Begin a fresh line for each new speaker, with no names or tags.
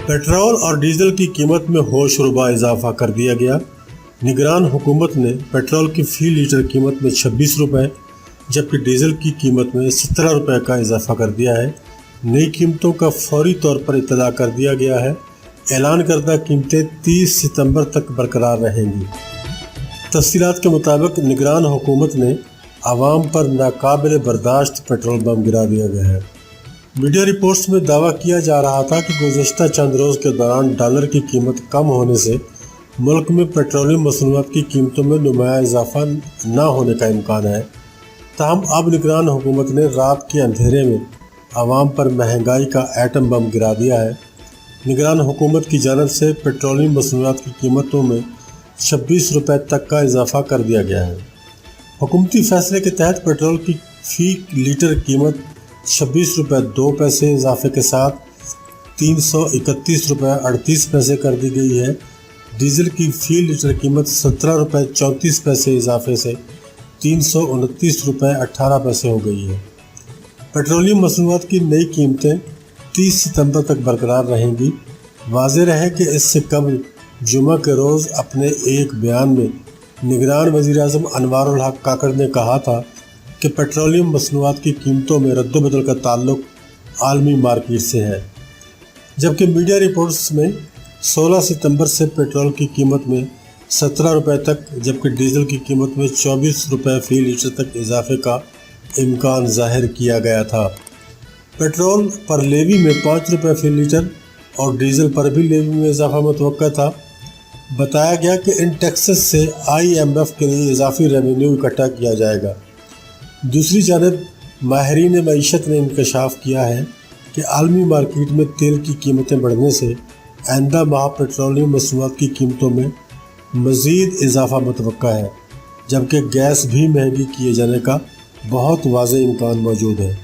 Petrol और diesel की कीमत में होशरुबा इजाफा कर दिया गया। निगरान हुकूमत ने पेट्रोल की फी लीटर कीमत में 26 रुपये जबकि डीजल की कीमत में 17 रुपये का इजाफा कर दिया है। नई कीमतों का फौरी तौर पर इत्तला कर दिया गया है। ऐलान करदा कीमतें 30 सितंबर तक बरकरार रहेंगी। तफसीलात के मुताबिक निगरान हुकूमत ने आवाम पर नाकाबिल बर्दाश्त पेट्रोल बम गिरा दिया गया है। मीडिया रिपोर्ट्स में दावा किया जा रहा था कि गुज़श्ता चंद रोज़ के दौरान डॉलर की कीमत कम होने से मुल्क में पेट्रोलियम मसनूआत की कीमतों में नुमाया इजाफा न होने का इम्कान है। ताहम अब निगरान हुकूमत ने रात के अंधेरे में आवाम पर महंगाई का एटम बम गिरा दिया है। निगरान हुकूमत की जानब से पेट्रोलियम मसनूआत की कीमतों में 26 रुपये तक का इजाफा कर दिया गया है। हुकूमती फैसले के तहत पेट्रोल की फ़ी लीटर कीमत 26 रुपये 2 पैसे इजाफे के साथ 331 रुपये 38 पैसे कर दी गई है। डीजल की फ़ी लीटर कीमत 17 रुपये 34 पैसे इजाफे से 329 रुपये 18 पैसे हो गई है। पेट्रोलियम मसनूआत की नई कीमतें 30 सितंबर तक बरकरार रहेंगी। वाज़ेह रहे कि इससे कबल जुमा के रोज़ अपने एक बयान में निगरान वज़ीर-ए-आज़म अनवारुल हक काकड़ ने कहा था कि पेट्रोलियम मसनूआत की कीमतों में रद्द-बदल का ताल्लुक आलमी मार्केट से है, जबकि मीडिया रिपोर्ट्स में 16 सितंबर से पेट्रोल की कीमत में 17 रुपये तक जबकि डीजल की कीमत में 24 रुपये फ़ी लीटर तक इजाफे का इम्कान ज़ाहिर किया गया था। पेट्रोल पर लेवी में 5 रुपये फ़ी लीटर और डीजल पर भी लेवी में इजाफा मुतवक्का था। बताया गया कि इन टैक्सेस से IMF के लिए इजाफी रेवेन्यू इकट्ठा किया जाएगा। दूसरी जानब माहिरीन मईशत ने इंकशाफ किया है कि आलमी मार्केट में तेल की कीमतें बढ़ने से आइंदा माह पेट्रोलियम मसनूआत की कीमतों में मज़ीद इजाफा मुतवक्का है, जबकि गैस भी महंगी किए जाने का बहुत वाज़ेह इम्कान मौजूद है।